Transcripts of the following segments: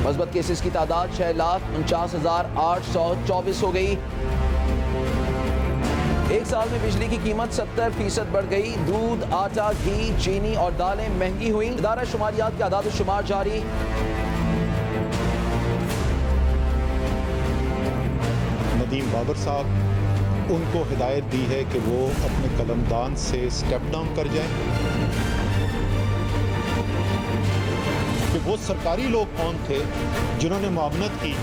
मस्बत cases की तादाद 6,49,824 हो गई। एक साल में बिजली की कीमत 70% बढ़ गई। दूध, आटा, घी, चीनी और दालें महंगी हुई। इदारा शुमारियात के आदाद शुमार जारी। नदीम बाबर साहब, उनको हिदायत दी है कि वो अपने कलमदान से स्टेप डाउन कर जाएं, कि वो सरकारी लोग कौन थे जिन्होंने मुआवनत की।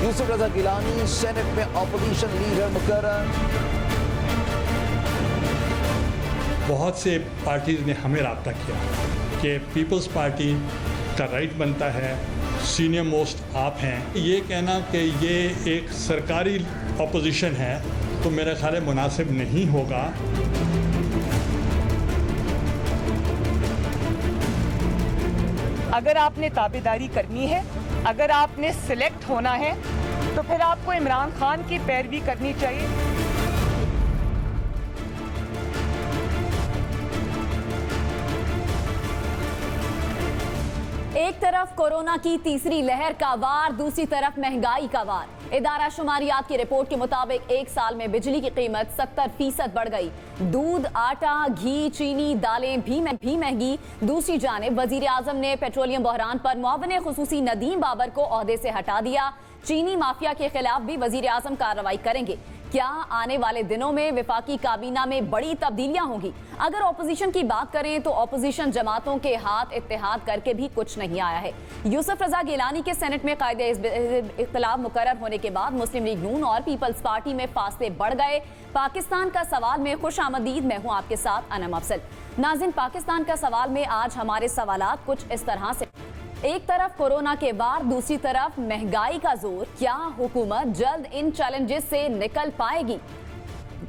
यूसुफ रजा गिलानी सेनेट में ऑपोजिशन लीडर मुकर्रर। बहुत से पार्टीज ने हमें राब्ता किया कि पीपल्स पार्टी का राइट बनता है, सीनियर मोस्ट आप हैं। ये कहना कि ये एक सरकारी ऑपोजिशन है तो मेरा ख्याल है मुनासिब नहीं होगा। अगर आपने ताबेदारी करनी है, अगर आपने सिलेक्ट होना है तो फिर आपको इमरान खान की पैरवी करनी चाहिए। एक तरफ कोरोना की तीसरी लहर का वार, दूसरी तरफ महंगाई का वार। इदारा शुमारियात की रिपोर्ट के मुताबिक एक साल में बिजली की कीमत 70% बढ़ गई। दूध, आटा, घी, चीनी, दालें भी महंगी। दूसरी जानिब वजीर आजम ने पेट्रोलियम बहरान पर मुआविन खुसूसी नदीम बाबर को ओहदे से हटा दिया। चीनी माफिया के खिलाफ भी वजीर आजम कार्रवाई करेंगे। क्या आने वाले दिनों में विफाकी काबीना में बड़ी तब्दीलियां होंगी? अगर ऑपोजिशन की बात करें तो ऑपोजिशन जमातों के हाथ इत्तेहाद करके भी कुछ नहीं आया है। यूसुफ रजा गिलानी के सेनेट में कायदे इख्तिलाफ मुकर्रर होने के बाद मुस्लिम लीग नून और पीपल्स पार्टी में फासले बढ़ गए। पाकिस्तान का सवाल में खुश आमदीद, मैं हूं आपके साथ अनम अफसल। नाज़रीन, पाकिस्तान का सवाल में आज हमारे सवालात कुछ इस तरह से। एक तरफ कोरोना के वार, दूसरी तरफ महंगाई का जोर। क्या हुकूमत जल्द इन चैलेंजेस से निकल पाएगी?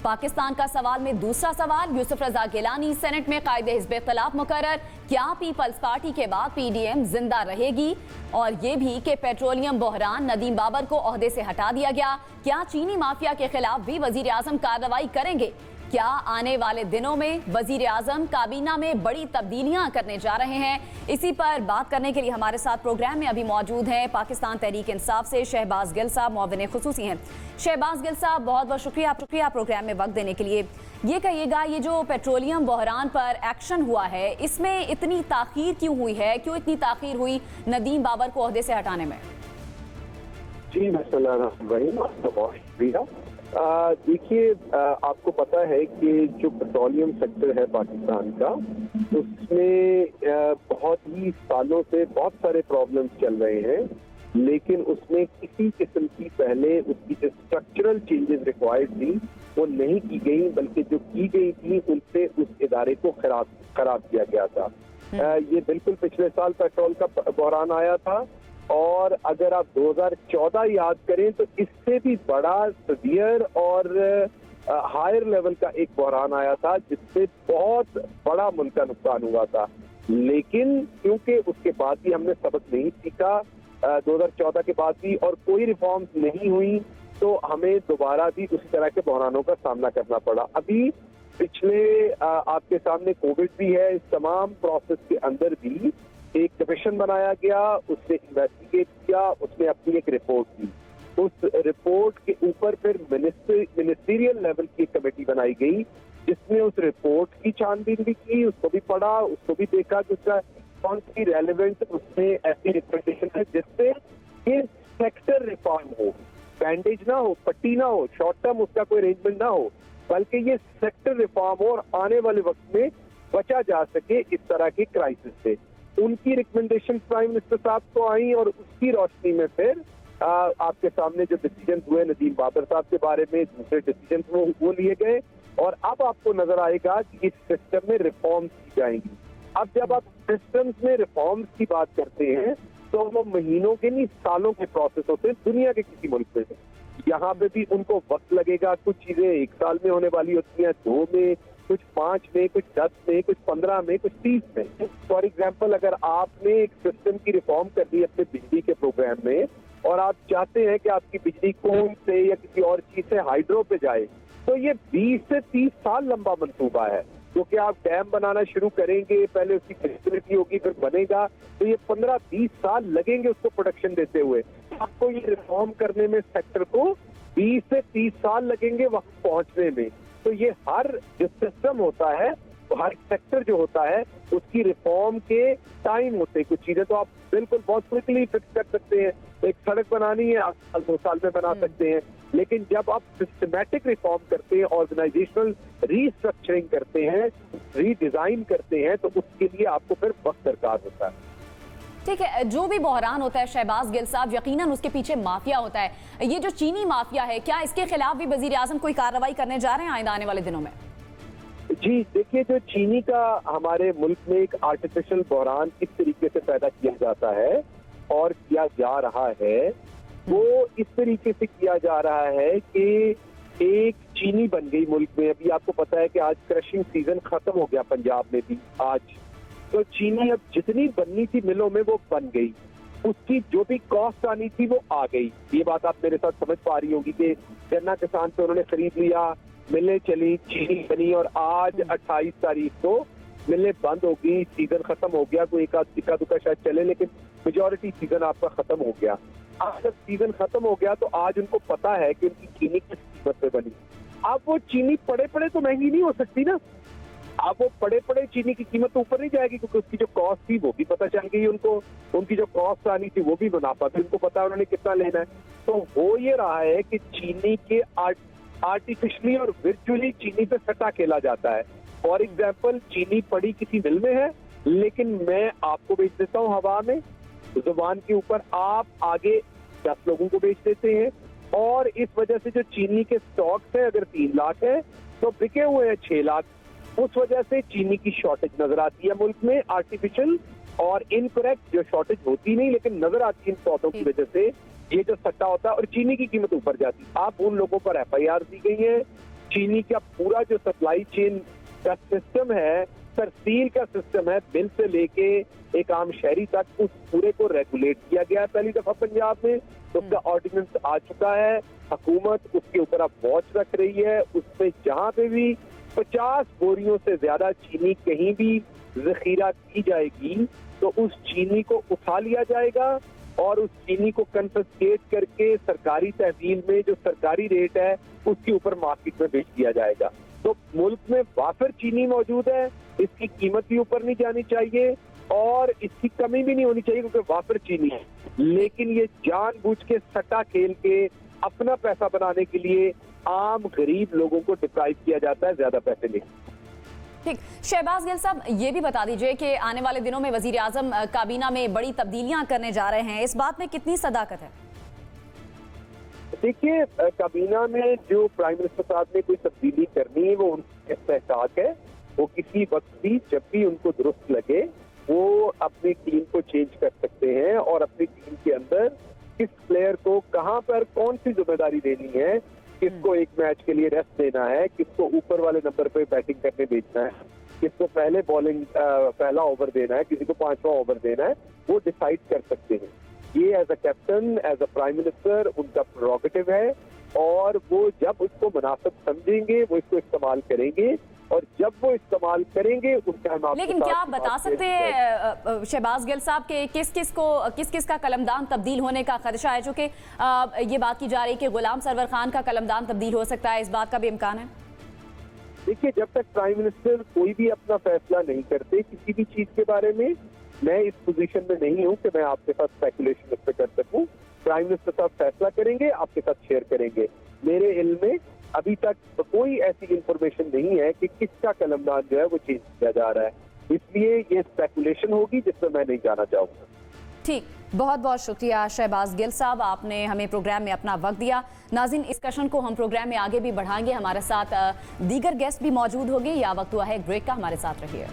पाकिस्तान का सवाल में दूसरा सवाल, यूसुफ रजा गिलानी सेनेट में कायदे हिज़्ब इख्तिलाफ मुकर्रर। क्या पीपल्स पार्टी के बाद पीडीएम जिंदा रहेगी? और ये भी कि पेट्रोलियम बहरान नदीम बाबर को ओहदे से हटा दिया गया। क्या चीनी माफिया के खिलाफ भी वजीर आजम कार्रवाई करेंगे? क्या आने वाले दिनों में वजीर आजम काबीना में बड़ी तब्दीलियां करने जा रहे हैं? इसी पर बात करने के लिए हमारे साथ प्रोग्राम में अभी मौजूद हैं पाकिस्तान तहरीक इंसाफ से शहबाज गिल साहब, मुआविन खुसूसी हैं। शहबाज गिल साहब, बहुत बहुत शुक्रिया प्रोग्राम में वक्त देने के लिए। ये कहिएगा, ये जो पेट्रोलियम बहरान पर एक्शन हुआ है, इसमें इतनी ताखीर क्यों हुई है? क्यों इतनी ताखीर हुई नदीम बाबर को ओहदे से हटाने में? जी, देखिए, आपको पता है कि जो पेट्रोलियम सेक्टर है पाकिस्तान का, उसमें बहुत ही सालों से बहुत सारे प्रॉब्लम्स चल रहे हैं, लेकिन उसमें किसी किस्म की पहले उसकी जो स्ट्रक्चरल चेंजेस रिक्वायर्ड थी वो नहीं की गई, बल्कि जो की गई थी उनसे उस इदारे को खराब किया गया था। ये बिल्कुल पिछले साल पेट्रोल का बहरान आया था, और अगर आप 2014 याद करें तो इससे भी बड़ा सीवियर और हायर लेवल का एक बहरान आया था, जिससे बहुत बड़ा मुल्क का नुकसान हुआ था। लेकिन क्योंकि उसके बाद भी हमने सबक नहीं सीखा, 2014 के बाद भी, और कोई रिफॉर्म्स नहीं हुई, तो हमें दोबारा भी उसी तरह के बहरानों का सामना करना पड़ा। अभी पिछले आपके सामने कोविड भी है, इस तमाम प्रोसेस के अंदर भी एक कमीशन बनाया गया, उसने इन्वेस्टिगेट किया, उसने अपनी एक रिपोर्ट दी। उस रिपोर्ट के ऊपर फिर मिनिस्ट्रियल लेवल की कमेटी बनाई गई, जिसने उस रिपोर्ट की छानबीन भी की, उसको भी पढ़ा, उसको भी देखा कि उसका कौन सी रेलेवेंट उसमें ऐसी रिकमेंडेशन है जिससे ये सेक्टर रिफॉर्म हो, बैंडेज ना हो, पट्टी ना हो, शॉर्ट टर्म उसका कोई अरेंजमेंट ना हो, बल्कि ये सेक्टर रिफॉर्म हो और आने वाले वक्त में बचा जा सके इस तरह की क्राइसिस से। उनकी रिकमेंडेशन प्राइम मिनिस्टर साहब को आई, और उसकी रोशनी में फिर आपके सामने जो डिसीजन हुए नदीम बाबर साहब के बारे में, दूसरे डिसीजन वो लिए गए, और अब आपको नजर आएगा कि इस सिस्टम में रिफॉर्म्स की जाएंगी। अब जब आप सिस्टम्स में रिफॉर्म्स की बात करते हैं तो वो महीनों के नहीं, सालों के प्रोसेस होते हैं दुनिया के किसी मुल्क में। यहाँ पे भी उनको वक्त लगेगा, कुछ चीजें 1 साल में होने वाली होती हैं, 2 में, कुछ 5 में, कुछ 10 में, कुछ 15 में, कुछ 30 में। फॉर एग्जाम्पल, अगर आपने एक सिस्टम की रिफॉर्म कर दी अपने बिजली के प्रोग्राम में, और आप चाहते हैं कि आपकी बिजली कोल से या किसी और चीज से हाइड्रो पे जाए, तो ये 20 से 30 साल लंबा मंसूबा है। क्योंकि आप डैम बनाना शुरू करेंगे, पहले उसकी फैसिलिटी होगी, फिर बनेगा, तो ये 15-20 साल लगेंगे उसको प्रोडक्शन देते हुए। आपको ये रिफॉर्म करने में सेक्टर को 20 से 30 साल लगेंगे वहां पहुंचने में। तो ये हर जो सिस्टम होता है, हर सेक्टर जो होता है, उसकी रिफॉर्म के टाइम होते हैं। कुछ चीजें तो आप बिल्कुल बहुत क्विकली फिक्स कर सकते हैं, एक सड़क बनानी है आप 2 साल में बना सकते हैं, लेकिन जब आप सिस्टमैटिक रिफॉर्म करते हैं, ऑर्गेनाइजेशनल रीस्ट्रक्चरिंग करते हैं, रीडिजाइन करते हैं, तो उसके लिए आपको फिर वक्त दरकार होता है। ठीक है, जो भी बहरान होता है शहबाज गिल साहब, यकीनन उसके पीछे माफिया होता है। ये जो चीनी माफिया है, क्या इसके खिलाफ भी वजीर आजम कोई कार्रवाई करने जा रहे हैं आइंदा आने वाले दिनों में? जी देखिए, जो चीनी का हमारे मुल्क में एक आर्टिफिशियल बहरान किस तरीके से पैदा किया जाता है और किया जा रहा है, वो इस तरीके से किया जा रहा है कि एक चीनी बन गई मुल्क में। अभी आपको पता है कि आज क्रशिंग सीजन खत्म हो गया पंजाब में भी आज, तो चीनी अब जितनी बननी थी मिलों में वो बन गई, उसकी जो भी कॉस्ट आनी थी वो आ गई। ये बात आप मेरे साथ समझ पा रही होगी कि गन्ना किसान से उन्होंने खरीद लिया, मिलें चली, चीनी बनी, और आज 28 तारीख को मिलें बंद होगी, सीजन खत्म हो गया। कोई एक इक्का दुक्का शायद चले, लेकिन मेजोरिटी सीजन आपका खत्म हो गया। आज जब सीजन खत्म हो गया तो आज उनको पता है कि उनकी चीनी किस कीमत पे बनी। अब वो चीनी पड़े पड़े तो महंगी नहीं हो सकती ना, अब वो पड़े पड़े चीनी की कीमत तो ऊपर नहीं जाएगी, क्योंकि उसकी जो कॉस्ट थी वो भी पता चल गई उनको, उनकी जो कॉस्ट आनी थी वो भी मुनाफा था, उनको पता है उन्होंने कितना लेना है। तो हो ये रहा है कि चीनी के आर्टिफिशियली और वर्चुअली चीनी पे सट्टा खेला जाता है। फॉर एग्जाम्पल, चीनी पड़ी किसी मिल में है, लेकिन मैं आपको बेच देता हूँ हवा में, जुबान के ऊपर, आप आगे 10 लोगों को बेच देते हैं, और इस वजह से जो चीनी के स्टॉक्स है, अगर 3 लाख है तो बिके हुए हैं 6 लाख। उस वजह से चीनी की शॉर्टेज नजर आती है मुल्क में, आर्टिफिशियल और इनकरेक्ट जो शॉर्टेज होती नहीं लेकिन नजर आती है इन सौदों की वजह से, ये जो सट्टा होता है और चीनी की कीमत ऊपर जाती है। आप उन लोगों पर FIR दी गई है। चीनी का पूरा जो सप्लाई चेन का सिस्टम है, तरसील का सिस्टम है, बिल से लेके एक आम शहरी तक, उस पूरे को रेगुलेट किया गया है पहली दफा पंजाब में। उसका ऑर्डिनेंस आ चुका है, हुकूमत उसके ऊपर अब वॉच रख रही है। उसमें जहां पे भी 50 बोरियों से ज्यादा चीनी कहीं भी जखीरा की जाएगी तो उस चीनी को उठा लिया जाएगा और उस चीनी को कन्फिस्केट करके सरकारी तहसील में जो सरकारी रेट है उसके ऊपर मार्केट में बेच दिया जाएगा। तो मुल्क में वाफिर चीनी मौजूद है, इसकी कीमत भी ऊपर नहीं जानी चाहिए और इसकी कमी भी नहीं होनी चाहिए, क्योंकि वाफिर चीनी है। लेकिन ये जानबूझ के सट्टा खेल के अपना पैसा बनाने के लिए आम गरीब लोगों को डिप्राइव किया जाता है ज्यादा पैसे लेके। ठीक, शहबाज गिल साहब, ये भी बता दीजिए कि आने वाले दिनों में वजीर आजम काबीना में बड़ी तब्दीलियां करने जा रहे हैं, इस बात में कितनी सदाकत है? देखिए, काबीना में जो प्राइम मिनिस्टर साहब ने कोई तब्दीली करनी है वो उनका इस्तेहकाक है। वो किसी वक्त भी जब भी उनको दुरुस्त लगे वो अपनी टीम को चेंज कर सकते हैं और अपनी टीम के अंदर किस प्लेयर को कहां पर कौन सी जिम्मेदारी देनी है, किसको एक मैच के लिए रेस्ट देना है, किसको ऊपर वाले नंबर पे बैटिंग करने भेजना है, किसको पहले बॉलिंग पहला ओवर देना है, किसी को 5वां ओवर देना है, वो डिसाइड कर सकते हैं। ये as a captain, as a prime minister उनका प्रोरोगेटिव है और वो जब उसको मुनासिब समझेंगे वो इसको इस्तेमाल करेंगे और जब वो इस्तेमाल करेंगे उनका। लेकिन क्या आप बता सकते हैं शहबाज गिल साहब के किस किस का कलमदान तब्दील होने का खदशा है? जो कि ये बात की जा रही है कि गुलाम सरवर खान का कलमदान तब्दील हो सकता है, इस बात का भी इम्कान है? देखिए, जब तक प्राइम मिनिस्टर कोई भी अपना फैसला नहीं करते किसी भी चीज के बारे में, मैं इस पोजीशन में नहीं हूं कि मैं आपके साथ स्पेकुलेशन इस पे कर सकूं। प्राइम मिनिस्टर साहब फैसला करेंगे, आपके साथ शेयर करेंगे। मेरे इल्म में अभी तक कोई ऐसी इंफॉर्मेशन नहीं है कि किसका कलमदान जो है वो चेंज किया जा रहा है, इसलिए ये स्पेकुलेशन होगी जिसमें मैं नहीं जाना चाहूंगा। ठीक, बहुत बहुत शुक्रिया शहबाज गिल साहब, आपने हमें प्रोग्राम में अपना वक्त दिया। नाज़रीन, इस डिस्कशन को हम प्रोग्राम में आगे भी बढ़ाएंगे, हमारे साथ दीगर गेस्ट भी मौजूद होंगे। या वक्त हुआ है ब्रेक का, हमारे साथ रहिए।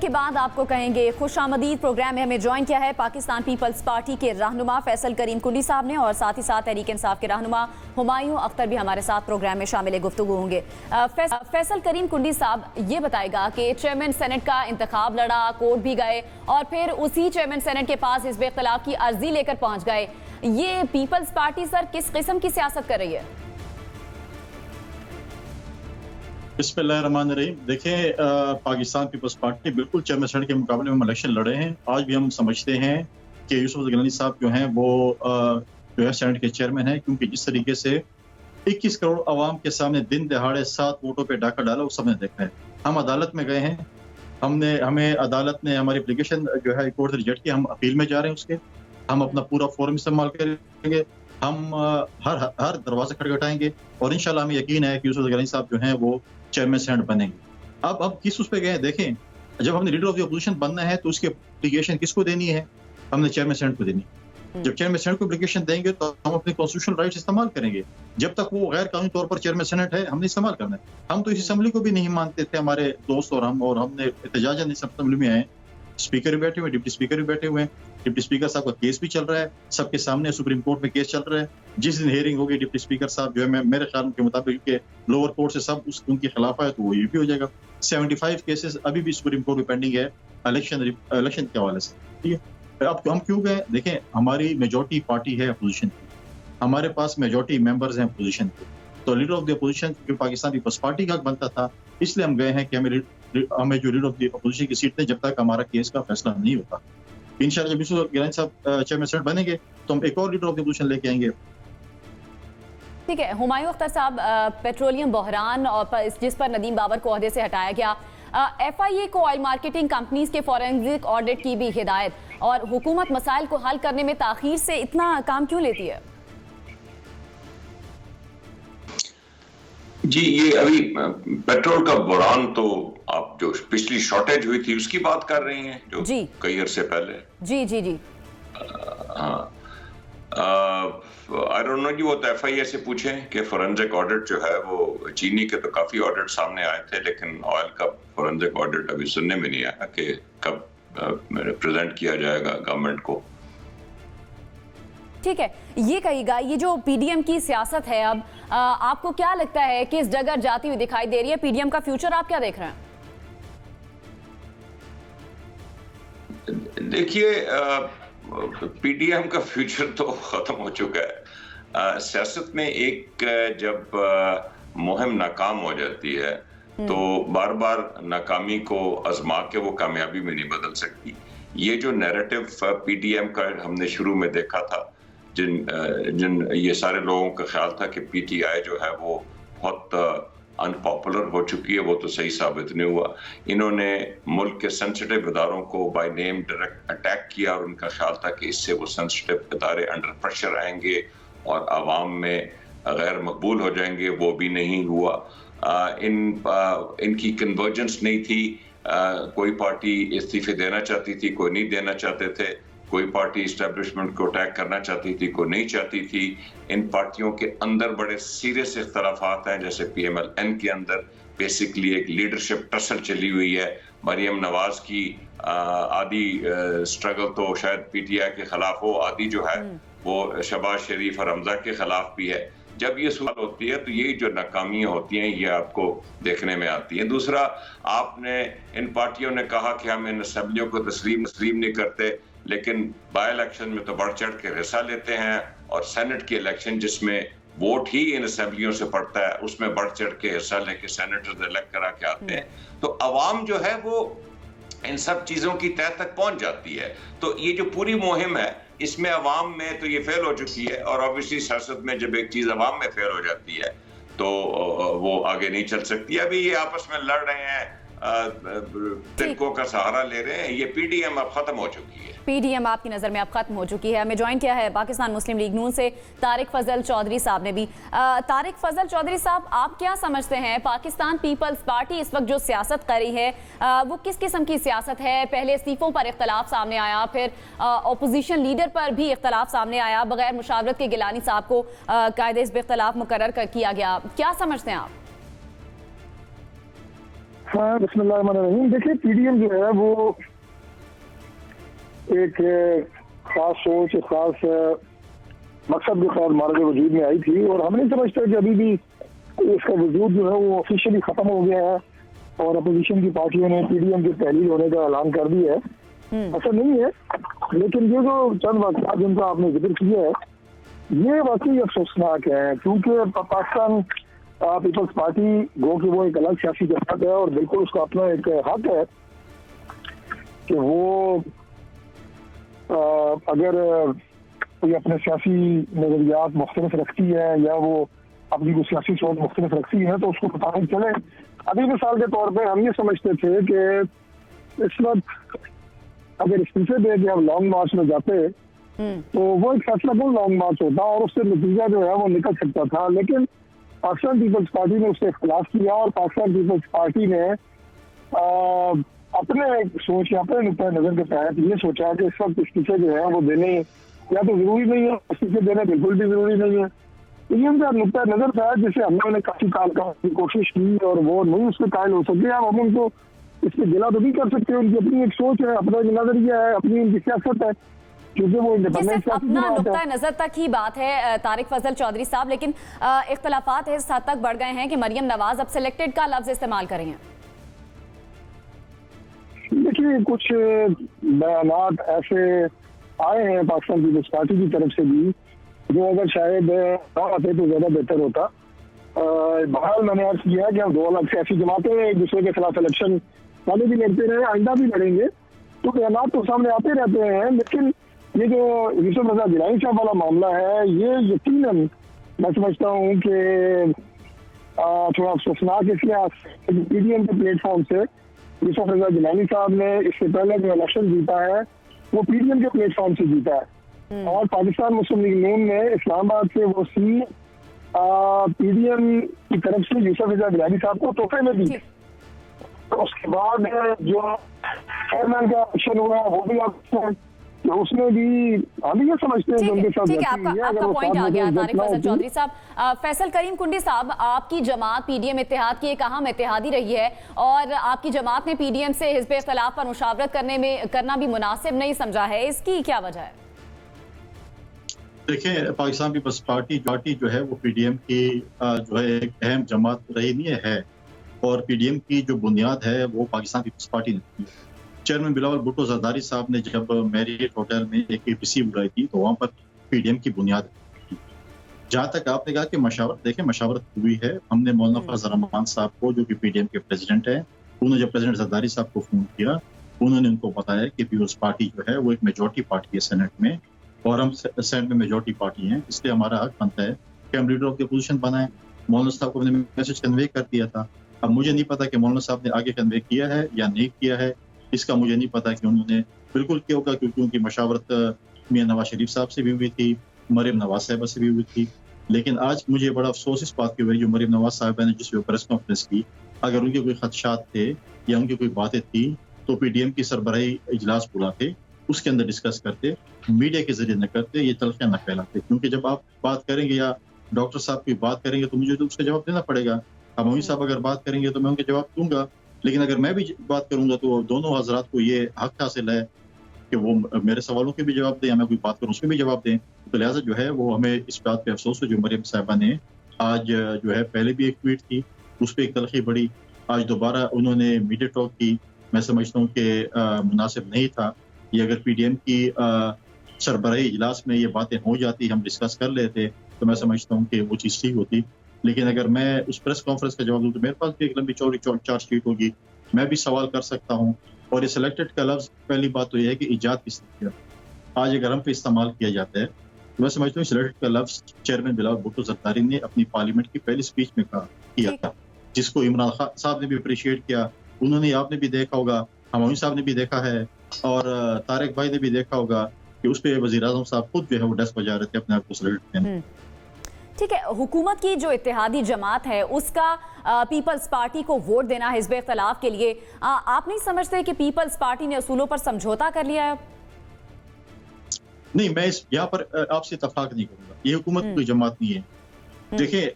के बाद आपको कहेंगे खुशामदीद। प्रोग्राम में हमें ज्वाइन किया है पाकिस्तान पीपल्स पार्टी के रहनुमा फैसल करीम कुंडी साहब ने, और साथ ही साथ तहरीक इंसाफ के रहनुमा हुमायूं अख्तर भी हमारे साथ प्रोग्राम में शामिल गुफ्तगू होंगे। फैसल करीम कुंडी साहब ये बताएगा कि चेयरमैन सेनेट का इंतखाब लड़ा, कोर्ट भी गए और फिर उसी चेयरमैन सेनेट के पास हिज़्ब इख्तिलाफ की अर्जी लेकर पहुंच गए। ये पीपल्स पार्टी सर किस किस्म की सियासत कर रही है? बिस्मिल्लाहिर्रहमानिर्रहीम। देखें, पाकिस्तान पीपल्स पार्टी बिल्कुल चेयरमैन सेनेट के मुकाबले में हम इलेक्शन लड़े हैं। आज भी हम समझते हैं कि यूसुफ गिलानी साहब जो हैं वो जो है सेनेट के चेयरमैन हैं, क्योंकि जिस तरीके से 21 करोड़ आवाम के सामने दिन दहाड़े 7 वोटों पे डाका डाला, वो सबने देखा है। हम अदालत में गए हैं, हमें अदालत ने हमारी एप्लीकेशन जो है कोर्ट से रिजेक्ट किया। हम अपील में जा रहे हैं उसके। हम अपना पूरा फोरम इस्तेमाल करेंगे, हम हर दरवाजा खटखटाएंगे और इंशाल्लाह हमें यकीन है कि यूसुफ गिलानी साहब जो हैं वो चेयरमैन सेनेट बनेंगे। अब किस उस पे गए? देखें, जब हमने लीडर ऑफ द अपोजिशन बनना है तो उसकी एप्लीकेशन किसको देनी है? हमने चेयरमैन सेनेट को देनी। जब चेयरमैन सेनेट को एप्लीकेशन देंगे तो हम अपने कॉन्स्टिट्यूशनल राइट्स इस्तेमाल करेंगे। जब तक वो गैर कानूनी तौर पर चेयरमैन सेनेट है, हमने इस्तेमाल करना है। हम तो इस असेंबली को भी नहीं मानते थे, हमारे दोस्त और हमने एहतजाजन इस असेंबली में आए। स्पीकर भी बैठे हुए, डिप्टी स्पीकर भी बैठे हुए हैं। डिप्टी स्पीकर साहब का केस भी चल रहा है, सबके सामने सुप्रीम कोर्ट में केस चल रहा है। जिस दिन हियरिंग होगी डिप्टी स्पीकर साहब जो है, मेरे ख्याल के मुताबिक के लोअर कोर्ट से सब उनके खिलाफ है तो वो ये भी हो जाएगा। 75 केसेस अभी भी सुप्रीम कोर्ट में पेंडिंग है इलेक्शन के हवाले से। ठीक है, अब हम क्यों गए? देखें, हमारी मेजोरिटी पार्टी है अपोजिशन की, हमारे पास मेजोरिटी मेंबर्स हैं अपोजिशन के, तो लीडर ऑफ द अपोजिशन जो पाकिस्तान पीपल्स पार्टी का बनता था, इसलिए हम गए हैं कि हमें जो लीडर ऑफ द अपोजिशन की सीट है, जब तक हमारा केस का फैसला नहीं होता, इंशाल्लाह जब यूसुफ गिलानी साहब चेयरमैन सेनेट बनेंगे तो हम एक और लीडर ऑफ द अपोजिशन लेके आएंगे। ठीक है, हुमायूं अख्तर साहब, पेट्रोलियम बहरान और जिस पर नदीम बाबर को ओहदे से हटाया गया, FIA को ऑयल मार्केटिंग कंपनीज के फॉरेंसिक ऑडिट की भी हिदायत, और हुकूमत मसाइल को हल करने में ताखीर से इतना काम क्यों लेती है? जी, ये अभी पेट्रोल का बहरान तो आप जो पिछली शॉर्टेज हुई थी उसकी बात कर रही हैं, जो जी कई अरसे पहले। जी जी जी हाँ, आई डोंट नो जी, वो तो FIA से पूछें कि फोरेंसिक ऑडिट जो है वो चीनी के तो काफी ऑडिट सामने आए थे, लेकिन ऑयल का फोरेंसिक ऑडिट अभी सुनने में नहीं आया कि कब प्रेजेंट किया जाएगा गवर्नमेंट को। ठीक है, ये कहिएगा, ये जो PDM की सियासत है, अब आपको क्या लगता है कि इस डगर जाती हुई दिखाई दे रही है? PDM का फ्यूचर आप क्या देख रहे हैं? देखिए, PDM का फ्यूचर तो खत्म हो चुका है। सियासत में एक जब मुहिम नाकाम हो जाती है तो बार बार नाकामी को आजमा के वो कामयाबी में नहीं बदल सकती। ये जो नैरेटिव PDM का हमने शुरू में देखा था, जिन ये सारे लोगों का ख्याल था कि PTI जो है वो बहुत अनपॉपुलर हो चुकी है, वो तो सही साबित नहीं हुआ। इन्होंने मुल्क के सेंसिटिव इदारों को बाय नेम डायरेक्ट अटैक किया और उनका ख्याल था कि इससे वो सेंसिटिव इदारे अंडर प्रेशर आएंगे और आवाम में गैर मकबूल हो जाएंगे। वो भी नहीं हुआ। इनकी कन्वर्जेंस नहीं थी। कोई पार्टी इस्तीफे देना चाहती थी, कोई नहीं देना चाहते थे। कोई पार्टी इस्टेब्लिशमेंट को अटैक करना चाहती थी, कोई नहीं चाहती थी। इन पार्टियों के अंदर बड़े सीरियस इख्तलाफात हैं, जैसे PMLN के अंदर बेसिकली एक लीडरशिप टसल चली हुई है। मरियम नवाज की आधी स्ट्रगल तो शायद PTI के खिलाफ हो, आधी जो है वो शहबाज शरीफ और हमजा के खिलाफ भी है। जब ये सूरत होती है तो ये जो नाकामियां होती हैं ये आपको देखने में आती हैं। दूसरा, आपने इन पार्टियों ने कहा कि हम इन असेंबलियों को तस्लीम नहीं करते, लेकिन बाय इलेक्शन में तो बढ़ चढ़ के हिस्सा लेते हैं, और सेनेट की इलेक्शन जिसमें वोट ही इन असेंबलियों से पड़ता है उसमें बढ़ चढ़ के हिस्सा लेके सेनेटर्स इलेक्ट करा के आते हैं। तो अवाम जो है वो इन सब चीजों की तह तक पहुंच जाती है। तो ये जो पूरी मुहिम है इसमें अवाम में तो ये फेल हो चुकी है, और ऑब्वियसली सियासत में जब एक चीज अवाम में फेल हो जाती है तो वो आगे नहीं चल सकती। अभी ये आपस में लड़ रहे हैं, तिनकों का सहारा ले रहे हैं। ये PDM अब खत्म हो चुकी है। PDM आपकी नज़र में अब खत्म हो चुकी है। हमें ज्वाइन किया है पाकिस्तान मुस्लिम लीग नून से तारिक फजल चौधरी साहब ने भी। तारिक फजल चौधरी साहब, आप क्या समझते हैं पाकिस्तान पीपल्स पार्टी इस वक्त जो सियासत कर रही है वो किस किस्म की सियासत है? पहले इस्तीफों पर इख्तलाफ सामने आया, फिर अपोजिशन लीडर पर भी इख्तलाफ सामने आया, बगैर मुशावरत के गिलानी साहब को कायदे हिज़्ब इख्तिलाफ मुकर्रर किया गया। क्या समझते हैं आप? हाँ, बिस्मिल्लाहिर्रहमानिर्रहीम। देखिए, पीडीएम जो है वो एक खास सोच, एक खास मकसद के साथ हमारे जो वजूद में आई थी, और हम नहीं समझते कि अभी भी इसका वजूद जो है वो ऑफिशियली खत्म हो गया है और अपोजिशन की पार्टियों ने पीडीएम की तहलील होने का ऐलान कर दिया है। ऐसा नहीं है, लेकिन ये जो चंद वाक़यात जिनका आपने जिक्र किया है, ये वाकई अफसोसनाक है, क्योंकि पाकिस्तान पीपल्स पार्टी गो कि वो एक अलग सियासी जमात है और बिल्कुल उसका अपना एक हक है कि वो अगर कोई अपने सियासी नजरियात मुख्तलिफ रखती है या वो अपनी कोई सियासी सोच मुख्तलिफ रखती है तो उसको बताने चले। अभी मिसाल के तौर पे हम ये समझते थे कि इस वक्त अगर इस्तीफे दे के हम लॉन्ग मार्च में जाते तो वो एक फैसला कौन लॉन्ग मार्च होता और उससे नतीजा जो है वो निकल सकता था, लेकिन पाकिस्तान पीपल्स पार्टी ने उससे इख्तिलाफ किया और पाकिस्तान पीपल्स पार्टी ने अपने सोच या अपने नुक्ता नजर के तहत ये सोचा कि इस वक्त इस्तीफे जो है वो देने या तो जरूरी नहीं है, इस्तीफे देना बिल्कुल भी जरूरी नहीं है। तो ये उनका नुक्ता नजर था जिसे हमने काफी काल की कोशिश की और वो नहीं उसके कायल हो सके। अब हम उनको इससे गिला तो नहीं कर सकते, उनकी अपनी एक सोच है, अपना नजरिया है, अपनी उनकी सियासत है, क्योंकि वो इंडिपेंडेंट अपना नुक्ता नजर तक ही बात है तारिक फजल चौधरी साहब, लेकिन इख्तलाफात इस हद तक बढ़ गए हैं कि मरियम नवाज अब सिलेक्टेड का लफ्ज इस्तेमाल करेंगे। देखिए, कुछ बयानात ऐसे आए हैं पाकिस्तान पीपल्स पार्टी की तरफ से भी जो अगर शायद ना आते तो ज्यादा बेहतर होता। बहरहाल मैंने अर्ज किया कि हम दो अलग सियासी जमातें एक दूसरे के खिलाफ इलेक्शन पहले भी लड़ते रहे, आइंदा भी लड़ेंगे, तो बयानात तो सामने आते रहते हैं, लेकिन ये जो यूसुफ रजा गिलानी साहब वाला मामला है ये यकीनन मैं समझता हूँ कि थोड़ा अफसोसनाक इसलिए पीडीएम के प्लेटफॉर्म से यूसुफ रजा गिलानी साहब ने इससे पहले जो इलेक्शन जीता है वो पीडीएम के प्लेटफॉर्म से जीता है और पाकिस्तान मुस्लिम लीग नून ने इस्लामाबाद से वो सीट पीडीएम की तरफ से यूसुफ रजा गिलानी साहब को तोहफे में दी। तो उसके बाद जो चेयरमैन का इलेक्शन हुआ वो भी आप तो उसमें भी हम ये समझते हैं उनके साथ ठीक है, आपका पॉइंट आ गया तारिक फजल चौधरी साहब। फैसल करीम कुंडी साहब, आपकी जमात पीडीएम इत्तेहाद की एक अहम इत्तेहादी रही है और आपकी जमात ने पीडीएम से हिज़्ब इख्तिलाफ पर मुशावरत करना भी मुनासिब नहीं समझा है, इसकी क्या वजह है? देखिए, पाकिस्तान पीपल्स पार्टी जो है वो पीडीएम की जो है एक अहम जमात रही नहीं है और पीडीएम की जो बुनियाद है वो पाकिस्तान पीपल्स पार्टी ने की। चेयरमैन बिलावल भुट्टो जरदारी साहब ने जब मैरियट होटल में एक एपीसी बुलाई थी तो वहाँ पर पीडीएम की बुनियाद थी। जहाँ तक आपने कहा कि मशावरत, देखें मशावरत हुई है। हमने मौलाना फजल रहमान साहब को जो कि पीडीएम के प्रेसिडेंट हैं, उन्होंने जब प्रेसिडेंट जरदारी साहब को फोन किया उन्होंने उनको बताया कि पीपल्स पार्टी जो है वो एक मेजोरिटी पार्टी है सेनेट में और हम सेनेट में मेजोरिटी पार्टी हैं, इसलिए हमारा हक बनता है कि हम लीडर ऑफ द अपोजिशन बनाएं। मौलाना साहब को हमने मैसेज कन्वे कर दिया था। अब मुझे नहीं पता कि मौलाना साहब ने आगे कन्वे किया है या नहीं किया है, इसका मुझे नहीं पता कि उन्होंने बिल्कुल किया होगा, क्योंकि उनकी मशावरत मियां नवाज शरीफ साहब से भी हुई थी, मरियम नवाज साहिबा से भी हुई थी। लेकिन आज मुझे बड़ा अफसोस इस बात की हुई जो मरियम नवाज साहिबा ने जिस प्रेस कॉन्फ्रेंस की, अगर उनके कोई खदशात थे या उनकी कोई बातें थी तो पीडीएम की सरबराही इजलास बुलाते, उसके अंदर डिस्कस करते, मीडिया के जरिए न करते, ये तलखियां न फैलाते। क्योंकि जब आप बात करेंगे या डॉक्टर साहब की बात करेंगे तो मुझे तो उसका जवाब देना पड़ेगा। हमामी साहब अगर बात करेंगे तो मैं उनके जवाब दूंगा, लेकिन अगर मैं भी बात करूंगा तो दोनों हजरात को ये हक हासिल है कि वो मेरे सवालों के भी जवाब दें या मैं कोई बात करूं उसमें भी जवाब दें। तो लिहाजा जो है वो हमें इस बात पे अफसोस है जो मरियम साहिबा ने आज जो है, पहले भी एक ट्वीट थी उस पर एक तलखी बढ़ी, आज दोबारा उन्होंने मीडिया टॉक की। मैं समझता हूँ कि मुनासिब नहीं था। ये अगर पीडीएम की सरबराही इजलास में ये बातें हो जाती, हम डिस्कस कर लेते तो मैं समझता हूँ कि वो चीज़ ठीक होती। लेकिन अगर मैं उस प्रेस कॉन्फ्रेंस का जवाब दूं तो मेरे पास भी एक लंबी चौड़ी चार्जशीट होगी, मैं भी सवाल कर सकता हूं। और ये सिलेक्टेड का लफ्ज, पहली बात तो यह है कि इजाद किसने किया। आज अगर हम पे इस्तेमाल किया जाता है तो मैं समझता हूँ सिलेक्टेड का लफ्ज चेयरमैन बिलावल भुट्टो जरदारी ने अपनी पार्लियामेंट की पहली स्पीच में किया था, जिसको इमरान खान साहब ने भी अप्रिशिएट किया। उन्होंने, आपने भी देखा होगा, हमामी साहब ने भी देखा है और तारिक भाई ने भी देखा होगा कि उस पर वज़ीर आज़म साहब खुद जो है वो डस्ट बजा रहे थे अपने आप को सिलेक्ट करने। ठीक है, हुकूमत की जो इत्तेहादी जमात है उसका पीपल्स पार्टी को वोट देना हिज़्ब इख्तिलाफ के लिए, आप नहीं समझते कि पीपल्स पार्टी ने असूलों पर समझौता कर लिया है? नहीं, मैं यहाँ पर आपसे इत्तेफाक नहीं करूंगा। ये हुकूमत कोई जमात नहीं है। देखिए,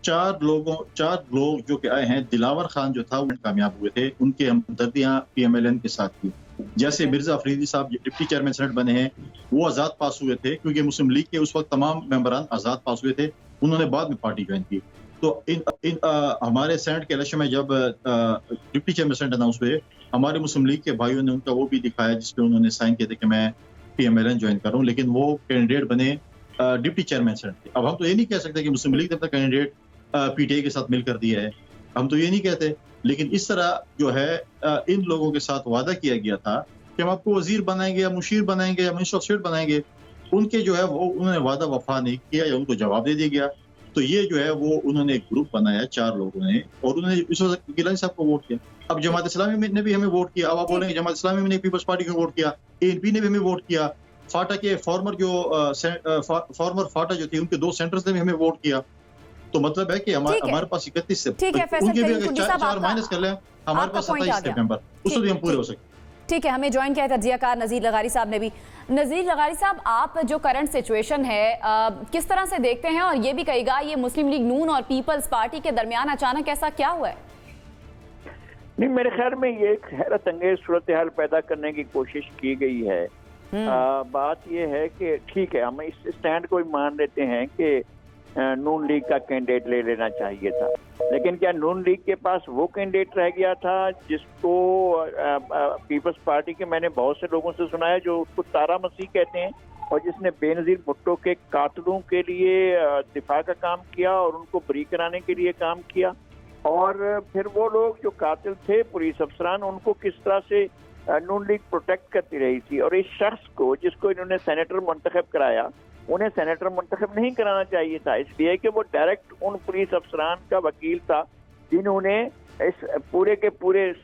चार लोग जो कि आए हैं, दिलावर खान जो था वो कामयाब हुए थे, उनके हमदर्दियां PMLN के साथ थी। जैसे मिर्जा अफरीदी साहब डिप्टी चेयरमैन सेनेट बने हैं, वो आज़ाद पास हुए थे, क्योंकि मुस्लिम लीग के उस वक्त तमाम मेंबरान आज़ाद पास हुए थे, उन्होंने बाद में पार्टी ज्वाइन की। तो हमारे सेनेट के इलेक्शन में जब डिप्टी चेयरमैन सेनेट अनाउंस हुए, हमारे मुस्लिम लीग के भाइयों ने उनका वो भी दिखाया जिसपे उन्होंने साइन किए थे कि मैं PMLN ज्वाइन कर रहा हूँ, लेकिन वो कैंडिडेट बने डिप्टी चेयरमैन सेनेट के। अब हम तो ये नहीं कह सकते कि मुस्लिम लीग ने अपना कैंडिडेट PTI के साथ मिल कर दिया है, हम तो ये नहीं कहते, लेकिन इस तरह जो है इन लोगों के साथ वादा किया गया था कि हम आपको वजीर बनाएंगे या मुशीर बनाएंगे या मिनिस्टर ऑफ स्टेट बनाएंगे, उनके जो है वो उन्होंने वादा वफा नहीं किया या उनको जवाब दे दिया गया। तो ये जो है वो उन्होंने एक ग्रुप बनाया 4 लोगों ने, और उन्होंने इस वक्त गिलानी साहब को वोट किया। अब जमात इस्लामी ने भी हमें वोट किया, अब आप बोलेंगे जमात इस्लामी ने पीपल्स पार्टी को वोट किया, ANP ने भी हमें वोट किया, फाटा के फॉर्मर फाटा जो थी उनके 2 सेंटर्स ने भी हमें वोट किया। तो मतलब है कि हमारे पास 31 से उनके भी अगर 4 माइनस कर लें, हमारे पास 27 थे मेंबर, उससे भी हम पूरे हो सकते। ठीक है, हमें ज्वाइन किया है तज्जियाकार नज़ीर लगारी साहब ने भी। नज़ीर लगारी साहब, आप जो करंट सिचुएशन है किस तरह से देखते हैं, और ये भी कहेगा ये मुस्लिम लीग नून और पीपल्स पार्टी के दरमियान अचानक ऐसा क्या हुआ है? नहीं, मेरे ख्याल में ये एक हैरत अंगेज सूरत हाल पैदा करने की कोशिश की गई है। बात ये है कि ठीक है, हम इस स्टैंड को भी मान लेते हैं कि नून लीग का कैंडिडेट ले लेना चाहिए था, लेकिन क्या नून लीग के पास वो कैंडिडेट रह गया था जिसको पीपल्स पार्टी के, मैंने बहुत से लोगों से सुना है जो उसको तारा मसीह कहते हैं, और जिसने बेनज़ीर भुट्टो के कातलों के लिए दिफा का काम किया और उनको बरी कराने के लिए काम किया, और फिर वो लोग जो कातिल थे पुलिस अफसरान, उनको किस तरह से नून लीग प्रोटेक्ट करती रही थी। और इस शख्स को जिसको इन्होंने सेनेटर मुंतखब कराया, उन्हें सेनेटर मुंतखब नहीं कराना चाहिए था, इसलिए कि वो डायरेक्ट उन पुलिस अफसरान का वकील था जिन्होंने इस पूरे के पूरे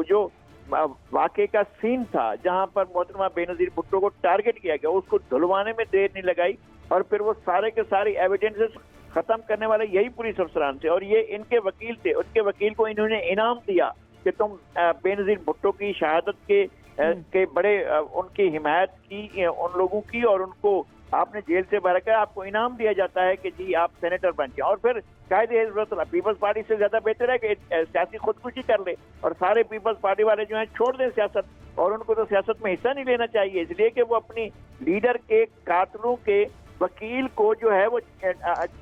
जो वाकये का सीन था जहां पर मोहतरमा बेनज़ीर भुट्टो को टारगेट किया गया, उसको धुलवाने में देर नहीं लगाई, और फिर वो सारे के सारे एविडेंसेस खत्म करने वाले यही पुलिस अफसरान थे, और ये इनके वकील थे। उनके वकील को इन्होंने इनाम दिया कि तुम बेनज़ीर भुट्टो की शहादत के बड़े उनकी हिमायत की उन लोगों की, और उनको आपने जेल से बाहर कर आपको इनाम दिया जाता है कि जी आप सेनेटर बन गए, और फिर कायदे पीपल्स पार्टी से ज्यादा बेहतर है कि सियासी खुदकुशी कर ले और सारे पीपल्स पार्टी वाले जो हैं छोड़ दें सियासत, और उनको तो सियासत में हिस्सा नहीं लेना चाहिए, इसलिए कि वो अपनी लीडर के कातलों के वकील को जो है वो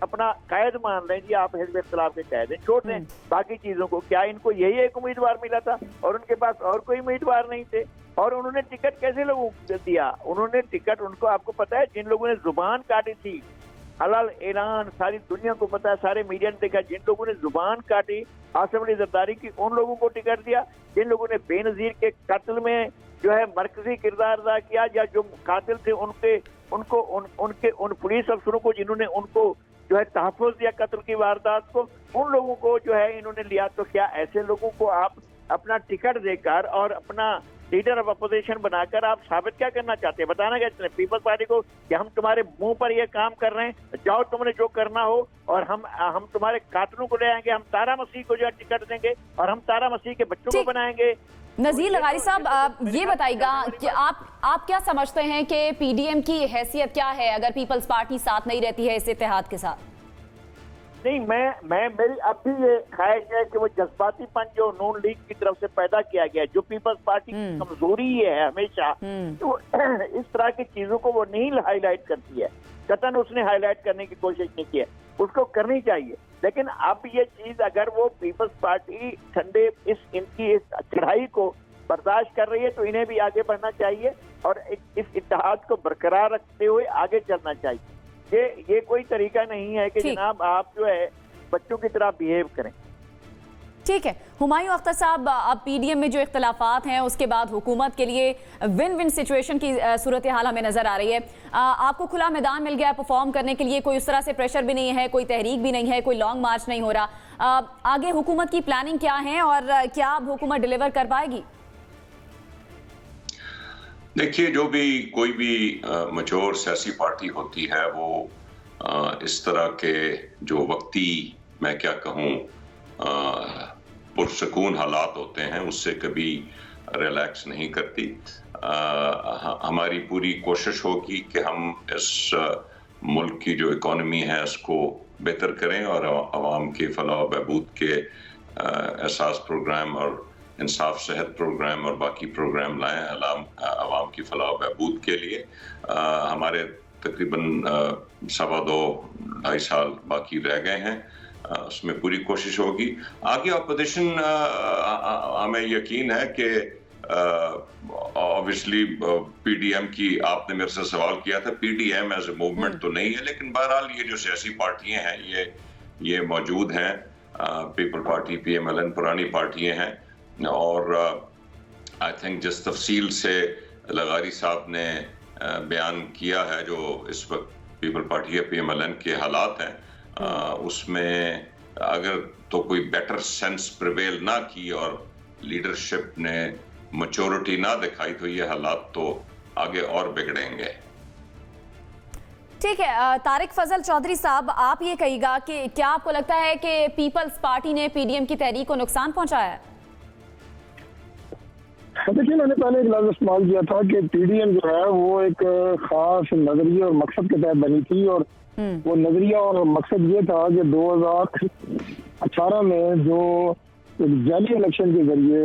अपना कायद मान लें, जी आप हिज़्ब इख्तिलाफ के कायद हैं, छोड़ दें बाकी चीजों को। क्या इनको यही एक उम्मीदवार मिला था और उनके पास और कोई उम्मीदवार नहीं थे? और उन्होंने टिकट कैसे लोगों को दिया? उन्होंने टिकट, उनको आपको पता है जिन लोगों ने जुबान काटी थी, हलाल ऐलान सारी दुनिया को पता है, सारे मीडिया ने देखा, जिन लोगों ने जुबान काटी आसिफ अली जरदारी की, उन लोगों को टिकट दिया। जिन लोगों ने बेनज़ीर के कत्ल में जो है मरकजी किरदार अदा किया, या जो कातिल थे उन पुलिस अफसरों को जिन्होंने उनको जो है तहफ़्फ़ुज़ दिया कत्ल की वारदात को, उन लोगों को जो है इन्होंने लिया। तो क्या ऐसे लोगों को आप अपना टिकट देकर और अपना लीडर ऑफ अपोजिशन बनाकर आप साबित क्या करना चाहते हैं? बताना क्या चाहते हैं पीपल्स पार्टी को कि हम तुम्हारे मुंह पर ये काम कर रहे हैं, जाओ तुमने जो करना हो, और हम तुम्हारे कातलों को ले आएंगे, हम तारा मसीह को जो है टिकट देंगे, और हम तारा मसीह के बच्चों को बनाएंगे। नज़ीर लगारी साहब, आप ये बताइएगा कि आप क्या समझते हैं कि PDM की हैसियत क्या है अगर पीपल्स पार्टी साथ नहीं रहती है इस इत्तेहाद के साथ? नहीं, मेरी अब भी ये ख्वाहिश है कि वो जज्बातीपन जो नून लीग की तरफ से पैदा किया गया, जो पीपल्स पार्टी की कमजोरी है हमेशा, तो इस तरह की चीजों को वो नहीं हाईलाइट करती है, कतन उसने हाईलाइट करने की कोशिश नहीं की है, उसको करनी चाहिए। लेकिन अब ये चीज अगर वो पीपल्स पार्टी ठंडे इनकी इस चढ़ाई को बर्दाश्त कर रही है, तो इन्हें भी आगे बढ़ना चाहिए और इस इत्तेहाद को बरकरार रखते हुए आगे चलना चाहिए। ये कोई तरीका नहीं है कि जनाब आप जो है बच्चों की तरह बिहेव करें। ठीक है, हुमायूं अख्तर साहब, अब PDM में जो इख्तलाफात हैं उसके बाद हुकूमत के लिए विन विन सिचुएशन की सूरत हाल हमें नजर आ रही है। आपको खुला मैदान मिल गया है परफॉर्म करने के लिए, कोई उस तरह से प्रेशर भी नहीं है, कोई तहरीक भी नहीं है, कोई लॉन्ग मार्च नहीं हो रहा। आगे हुकूमत की प्लानिंग क्या है और क्या अब हुकूमत डिलीवर कर पाएगी? देखिए, जो भी कोई भी मैच्योर सियासी पार्टी होती है वो इस तरह के जो वक्ती, मैं क्या कहूँ, पुरसकून हालात होते हैं उससे कभी रिलैक्स नहीं करती। हमारी पूरी कोशिश होगी कि हम इस मुल्क की जो इकोनॉमी है उसको बेहतर करें और आवाम के फलाह व बहबूद के एहसास प्रोग्राम और इंसाफ सेहत प्रोग्राम और बाकी प्रोग्राम लाएं आवाम की फलाह व बहबूद के लिए। हमारे तकरीबन 2.5 साल बाकी रह गए हैं, उसमें पूरी कोशिश होगी। आगे अपोजिशन हमें यकीन है कि ऑब्वियसली पीडीएम की आपने मेरे से सवाल किया था, पीडीएम एज ए मूवमेंट तो नहीं है, लेकिन बहरहाल ये जो सियासी पार्टियां हैं ये मौजूद हैं। पीपल पार्टी, पीएमएलएन पुरानी पार्टियां हैं और आई थिंक जिस तफसील से लगारी साहब ने बयान किया है जो इस वक्त पीपल पार्टी या पीएमएलएन के हालात हैं, उसमें अगर तो कोई बेटर सेंस प्रिवेल ना की और लीडरशिप ने मैच्योरिटी ना दिखाई तो ये हालात तो आगे और बिगड़ेंगे। ठीक है, तारिक फजल चौधरी साहब, आप ये कहिएगा कि क्या आपको लगता है कि पीपल्स पार्टी ने पीडीएम की तहरीक को नुकसान पहुंचाया है? देखिए, मैंने पहले एक लफ्ज़ इस्तेमाल किया था कि पीडीएम जो है वो एक खास नजरिए और मकसद के तहत बनी थी और वो नजरिया और मकसद ये था कि 2018 में जो एक जाली इलेक्शन के जरिए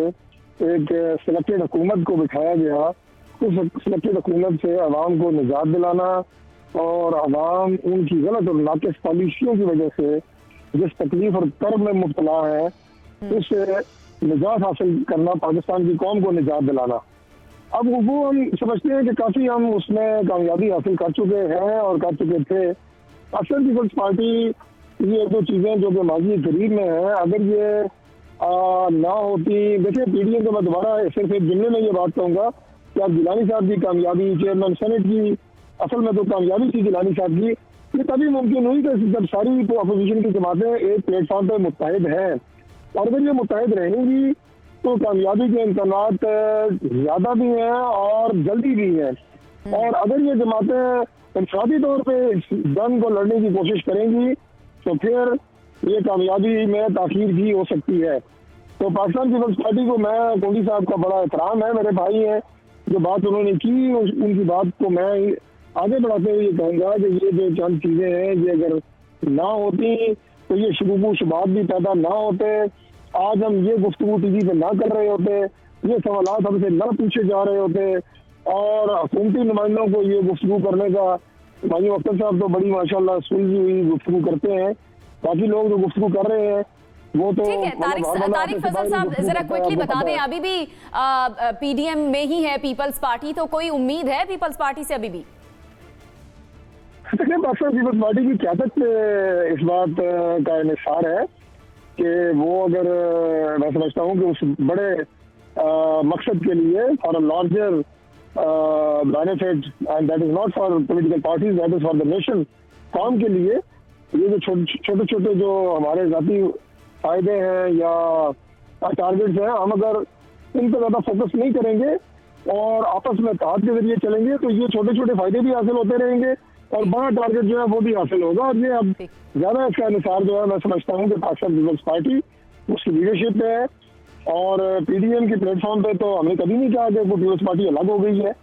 एक सिलेक्टेड हुकूमत को बिठाया गया, उस सिलेक्टेड हुकूमत से आवाम को निजात दिलाना और आवाम उनकी गलत और नाकिस पॉलिसियों की वजह से जिस तकलीफ और कर्ब में मुब्तला है उससे निजात हासिल करना, पाकिस्तान की कौम को निजात दिलाना। अब वो हम समझते हैं कि काफ़ी हम उसमें कामयाबी हासिल कर चुके हैं और कर चुके थे। अक्सर पीपल्स पार्टी ये दो चीज़ें जो कि माजी करीब में हैं, अगर ये ना होती, देखिए पीडीएम को मैं दोबारा सिर्फ एक जुमले में ये बात कहूँगा कि अब गिलानी साहब की कामयाबी, चेयरमैन सेनेट की असल में तो कामयाबी थी गिलानी साहब की, ये तभी मुमकिन हुई कि जब सारी अपोजिशन की जमातें एक प्लेटफॉर्म पर मुत्तहिद हैं और अगर ये मुत्तहिद रहेंगी तो कामयाबी के इम्कानात ज़्यादा भी हैं और जल्दी भी हैं। और अगर ये जमातें इंफरादी तौर पे जंग को लड़ने की कोशिश करेंगी तो फिर ये कामयाबी में ताख़ीर भी हो सकती है। तो पाकिस्तान पीपल्स पार्टी को मैं कोहली साहब का बड़ा एहतराम है, मेरे भाई हैं, जो बात उन्होंने की उनकी बात को मैं आगे बढ़ाते हुए ये कहूँगा कि ये जो चंद चीज़ें हैं ये अगर ना होती तो ये शुबूत भी पैदा ना होते, आज हम ये गुफ्तगू टीवी पे ना कर रहे होते, ये सवालात हमसे ना पूछे जा रहे होते और हुकूमती नुमाइंदों को ये गुफ्तगू करने का, मानी अख्तर साहब तो बड़ी माशाल्लाह सुलझी हुई गुफ्तगू करते हैं, बाकी लोग जो गुफ्तगू कर रहे हैं वो तो ठीक है। तारिक फजल साहब जरा क्विकली बता दें, अभी भी पीडीएम में ही है पीपल्स पार्टी, तो कोई उम्मीद है पीपल्स पार्टी से अभी भी? देखिए, पाकिस्तान पीपल्स पार्टी की क़यादत इस बात का इन्हिसार है कि वो अगर मैं समझता हूँ कि उस बड़े मकसद के लिए for a larger benefit and that is not for political parties, that is for the nation, कौम के लिए ये जो छोटे छोटे जो हमारे ज़ाती फायदे हैं या टारगेट्स हैं, हम अगर इन पर ज़्यादा फोकस नहीं करेंगे और आपस में इत्तेहाद के जरिए चलेंगे तो ये छोटे छोटे फायदे भी हासिल होते रहेंगे और बड़ा टारगेट जो है वो भी हासिल होगा। और ये अब ज्यादा इसका अनुसार जो है मैं समझता हूँ कि पाकिस्तान पीपल्स पार्टी उसकी लीडरशिप पे है और पीडीएम के प्लेटफॉर्म पे तो हमने कभी नहीं कहा कि वो पीपल्स पार्टी अलग हो गई है,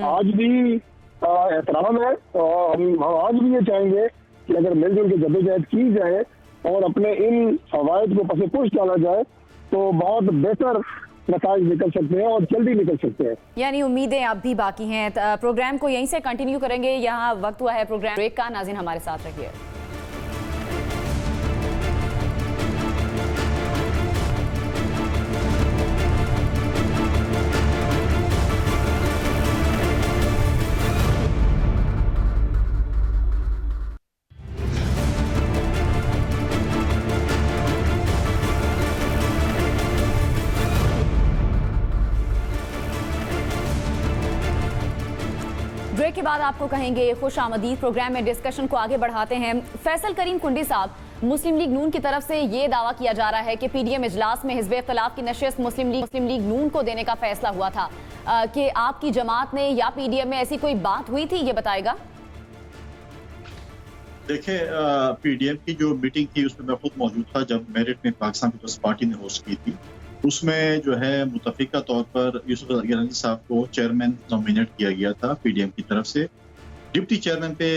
आज भी एहतराम है और हम आज भी ये चाहेंगे कि अगर मिलजुल के जद्दोजहद की जाए और अपने इन फवायद को पसे पुश डाला जाए तो बहुत बेहतर नताइज निकल सकते हैं और जल्दी निकल सकते हैं। यानी उम्मीदें अब भी बाकी हैं। प्रोग्राम को यहीं से कंटिन्यू करेंगे, यहाँ वक्त हुआ है प्रोग्राम ब्रेक का। नाज़रीन हमारे साथ रहिए। ब्रेक के बाद आपको कहेंगे खुश आमदीद। प्रोग्राम में डिस्कशन को आगे बढ़ाते हैं। फैसल करीम कुंडी साहब, मुस्लिम लीग नून की तरफ से ये दावा किया जा रहा है कि पीडीएम इजलास में हिज़्ब इख्तिलाफ की नशिस्त मुस्लिम लीग नून को देने का फैसला हुआ था, कि आपकी जमात ने या पीडीएम में ऐसी कोई बात हुई थी, ये बताएगा। देखिए, पीडीएम की जो मीटिंग थी उसमें मैं खुद मौजूद था जब मेरिट में पाकिस्तान पीपल्स पार्टी ने होस्ट की थी। उसमें जो है मुतफिका तौर पर यूसुफ गिलानी साहब को चेयरमैन नॉमिनेट किया गया था पीडीएम की तरफ से डिप्टी चेयरमैन पे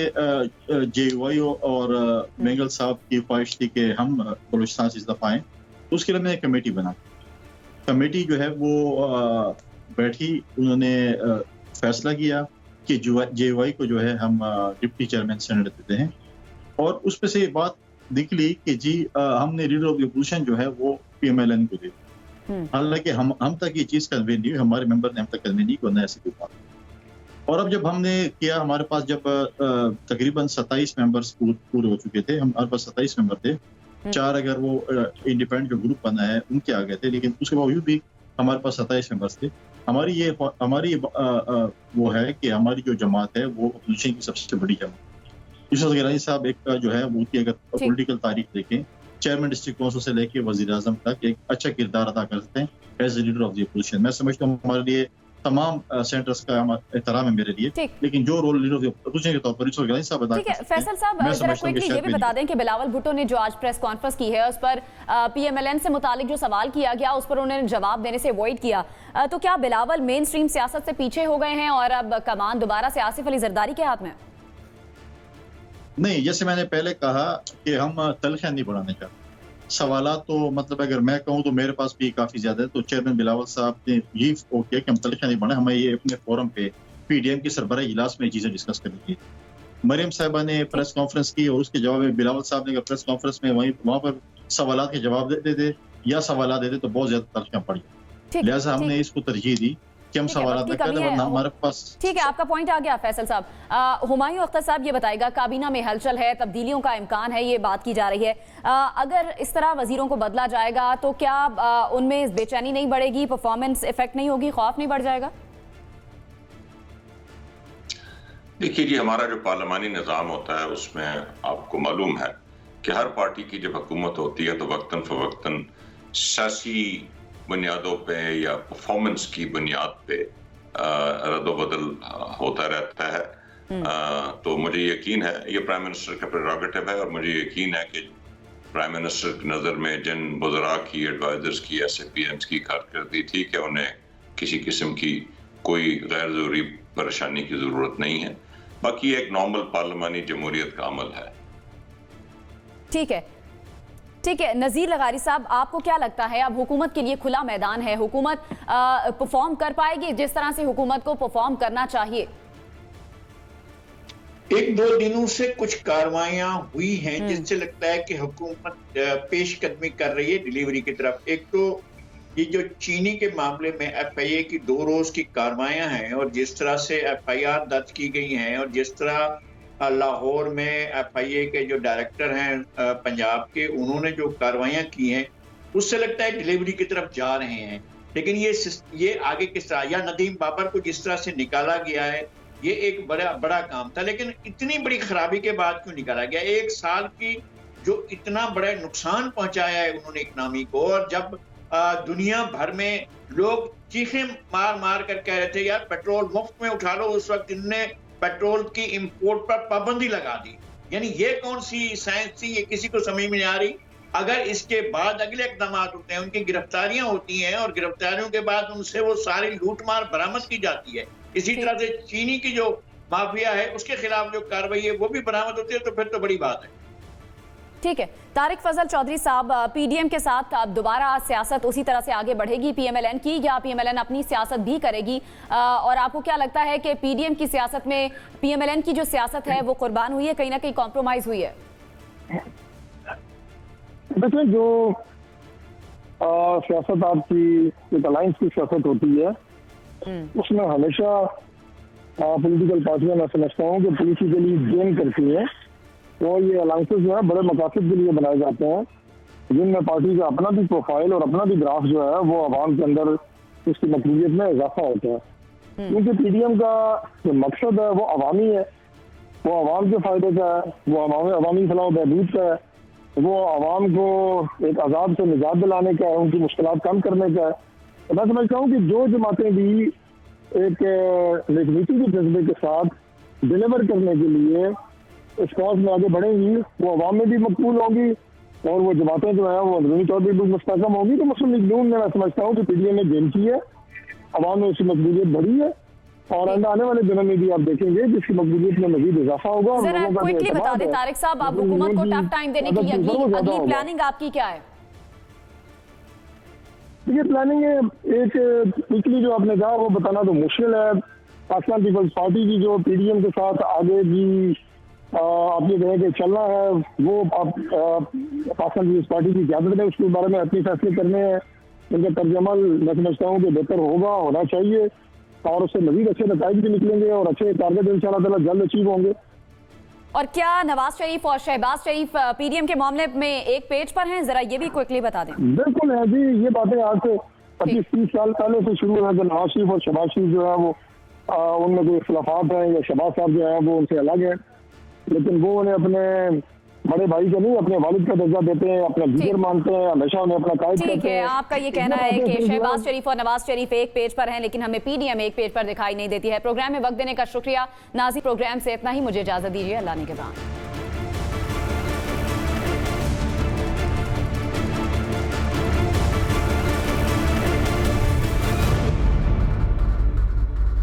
JUI और बेंगल साहब की ख्वाहिश थी कि हम बलूचिस्तान से इस्तीफा आएं, तो उसके लिए मैंने एक कमेटी बना। कमेटी जो है वो बैठी, उन्होंने फैसला किया कि JUI को जो है हम डिप्टी चेयरमैन सेनेट देते हैं, और उस पे से ये बात निकली कि जी हमने लीडर ऑफ द अपोजिशन जो है वो PMLN को दी। हालांकि हम तक ये चीज कन्वे नहीं हुई, हमारे मेंबर ने हम तक कन्वे नहीं किया ऐसी कोई बात। और अब जब हमने किया, हमारे पास जब तकरीबन 27 मेंबर्स पूरे हो चुके थे, हमारे पास 27 मेंबर थे, 4 अगर वो इंडिपेंडेंट जो ग्रुप बना है उनके आ गए थे, लेकिन उसके बावजूद भी हमारे पास 27 मेंबर्स थे। हमारी वो है कि हमारी जो जमात है वो अपोजिशन की सबसे बड़ी जमात। यूसुफ गिलानी साहब एक जो है वो अगर पॉलिटिकल तारीख देखें, चेयरमैन डिस्ट्रिक्ट काउंसिल से लेके वजीर आजम तक एक अच्छा किरदार अदा करते हैं as a leader of the opposition. मैं समझता हूँ हमारे लिए तमाम सेंटर्स का एहतराम है मेरे लिए, लेकिन जो role leader of the opposition के तौर पर यूसुफ गिलानी साहब अदा करते हैं। फैसल साहब, जरा क्विकली ये भी बता दें कि बिलावल भुट्टो ने जो आज प्रेस कॉन्फ्रेंस की है उस पर PMLN से मुतालिक जो सवाल किया गया उस पर उन्होंने जवाब देने से अवॉइड किया, तो क्या बिलावल मेन स्ट्रीम सियासत से पीछे हो गए हैं और अब कमान दोबारा से आसिफ अली जरदारी के हाथ में? नहीं, जैसे मैंने पहले कहा कि हम तलखियां नहीं बढ़ाने चाहते। सवालात तो मतलब अगर मैं कहूँ तो मेरे पास भी काफी ज्यादा है, तो चेयरमैन बिलावल साहब ने ये ओके कि हम तलखियां नहीं बढ़ाएं, हमें ये अपने फोरम पे PDM की सरबराह इजलास में चीजें डिस्कस करनी थी। मरियम साहिबा ने प्रेस कॉन्फ्रेंस की और उसके जवाब में बिलावल साहब ने प्रेस कॉन्फ्रेंस में वहाँ पर सवालात के जवाब देते थे या सवाल देते तो बहुत ज्यादा तलखियां पड़ी, लिहाजा हमने इसको तरजीह दी कि हम सवाल हमारे पास। ठीक है, आपका पॉइंट आ गया फैसल साहब। हुमायूं अख्तर साहब ये बताएगा, काबीना में हलचल है, तब्दीलियों का इम्कान है, ये बात की जा रही है, अगर इस तरह वजीरों को बदला जाएगा तो क्या उनमें बेचैनी नहीं बढ़ेगी, परफॉर्मेंस इफेक्ट नहीं होगी, खौफ नहीं बढ़ जाएगा? देखिए जी, हमारा जो पार्लिमानी निज़ाम होता है उसमें आपको मालूम है कि हर पार्टी की जब हुकूमत होती है तो वक्तन फवक्तन सियासी बुनियादों पे या परफॉर्मेंस की बुनियाद पे रद्दोबदल होता रहता है। तो मुझे यकीन है ये प्राइम मिनिस्टर का प्रेरोगेटिव है, और मुझे यकीन है कि प्राइम मिनिस्टर की नज़र में जिन वज़रा की, एडवाइजर्स की, SAPMs की कारकर्दगी थी कि उन्हें किसी किस्म की कोई गैर ज़रूरी परेशानी की ज़रूरत नहीं है। बाकी एक नॉर्मल पार्लिमानी जमहूरियत का अमल है। ठीक है, ठीक है। नज़ीर लगारी साहब, आपको क्या लगता है अब हुकूमत के लिए खुला मैदान है, हुकूमत परफॉर्म कर पाएगी जिस तरह से हुकूमत को परफॉर्म करना चाहिए? 1-2 दिनों से कुछ कार्रवाइयां हुई हैं जिससे लगता है कि हुकूमत पेशकदमी कर रही है डिलीवरी की तरफ। एक तो ये जो चीनी के मामले में FIA की 2 रोज की कार्रवाइयां हैं और जिस तरह से FIR दर्ज की गई हैं और जिस तरह लाहौर में FIA के जो डायरेक्टर हैं पंजाब के, उन्होंने जो कार्रवाइयां की हैं उससे लगता है डिलीवरी की तरफ जा रहे हैं। लेकिन ये आगे किस तरह, या नदीम बाबर को जिस तरह से निकाला गया है ये एक बड़ा काम था, लेकिन इतनी बड़ी खराबी के बाद क्यों निकाला गया? 1 साल की जो इतना बड़ा नुकसान पहुंचाया है उन्होंने इकनॉमी को, और जब दुनिया भर में लोग चीखें मार मार कर कह रहे थे यार पेट्रोल मुफ्त में उठा लो, उस वक्त इनने पेट्रोल की इंपोर्ट पर पाबंदी लगा दी। यानी ये कौन सी साइंस थी, ये किसी को समझ में नहीं आ रही। अगर इसके बाद अगले इकदाम होते हैं, उनकी गिरफ्तारियां होती हैं और गिरफ्तारियों के बाद उनसे वो सारी लूटमार बरामद की जाती है, इसी तरह से चीनी की जो माफिया है उसके खिलाफ जो कार्रवाई है वो भी बरामद होती है, तो फिर तो बड़ी बात है। ठीक है, तारिक फजल चौधरी साहब, PDM के साथ अब दोबारा सियासत उसी तरह से आगे बढ़ेगी PMLN की, या PMLN अपनी सियासत भी करेगी? और आपको क्या लगता है कि PDM की सियासत में PMLN की जो सियासत है वो कुर्बान हुई है, कहीं ना कहीं कॉम्प्रोमाइज हुई है? देखिए, जो सियासत आपकी एक अलायंस की सियासत होती है उसमें हमेशा पॉलिटिकल पार्टियां, मैं समझता हूँ कि पॉलिटिकली गेन करती हैं, और ये अलायंसेस जो है बड़े मकासद के लिए बनाए जाते हैं जिनमें पार्टी का अपना भी प्रोफाइल और अपना भी ग्राफ जो है वो आवाम के अंदर उसकी मकबूलियत में इजाफा होता है। क्योंकि PDM का जो मकसद है वो अवामी है, वो आवाम के फायदे का है, वो अवामी फलाह व बहबूद का है, वो आवाम को एक अजाब से निजात दिलाने का है, उनकी मुश्किलात कम करने का है। तो मैं समझता हूँ कि जो जमातें भी एक नेकनीति के जज्बे के साथ डिलीवर करने के लिए इस कॉज में आगे बढ़ेंगी वो अवाम में भी मकबूल होंगी, और वो जमातें जो है वो अंदरूनी तौर पर भी मुस्तहकम होंगी। तो मुस्लिम लीग नून ने, मैं समझता हूँ कि PDM ने गेम की है, अवाम में उसकी मकबूलियत बढ़ी है, और आने वाले दिनों में भी आप देखेंगे जिसकी मकबूलियत में मजीद इजाफा होगा। और जरा लोगों का जो क्विकली बता एतमाद दें है, तारिक साहब, आप वो हुकूमत को की टफ टाइम देने की मदद से ज़रूर ज्यादा अगली होगा। प्लानिंग आपकी क्या है? देखिए प्लानिंग है एक क्विकली जो आपने कहा वो बताना तो मुश्किल है। पाकिस्तान पीपल्स पार्टी की जो पीडीएम के साथ आगे भी आप ये कहें कि चलना है, वो आप पाकिस्तान पीपल्स पार्टी की क़यादत में उसके बारे में अपने फैसले करने हैं। उनका तर्जमल मैं समझता हूँ कि बेहतर होना चाहिए और उससे मजीद अच्छे नतीजे भी निकलेंगे और अच्छे टारगेट इंशाअल्लाह ताला जल्द अचीव होंगे। और क्या नवाज शरीफ और शहबाज शरीफ पीडीएम के मामले में एक पेज पर हैं? जरा ये भी क्विकली बता दें। बिल्कुल है जी, ये बातें आज से 25-30 साल पहले से शुरू है कि नवाज शरीफ और शहबाज शरीफ जो है वो उनमें कोई इख्तलाफात हैं या शहबाज साहब जो है वो उनसे अलग है, लेकिन वो उन्हें अपने बड़े भाई को नहीं अपने वालिद का दर्जा देते हैं, अपना लीडर मानते हैं, हमेशा उन्हें अपना कायद ठीक कहते है, हैं। आपका ये कहना है कि शहबाज शरीफ और नवाज शरीफ एक पेज पर हैं लेकिन हमें पीडीएम एक पेज पर दिखाई नहीं देती है। प्रोग्राम में वक्त देने का शुक्रिया नाज़ी। प्रोग्राम से इतना ही, मुझे इजाजत दीजिए, अल्लाह ने के बाद।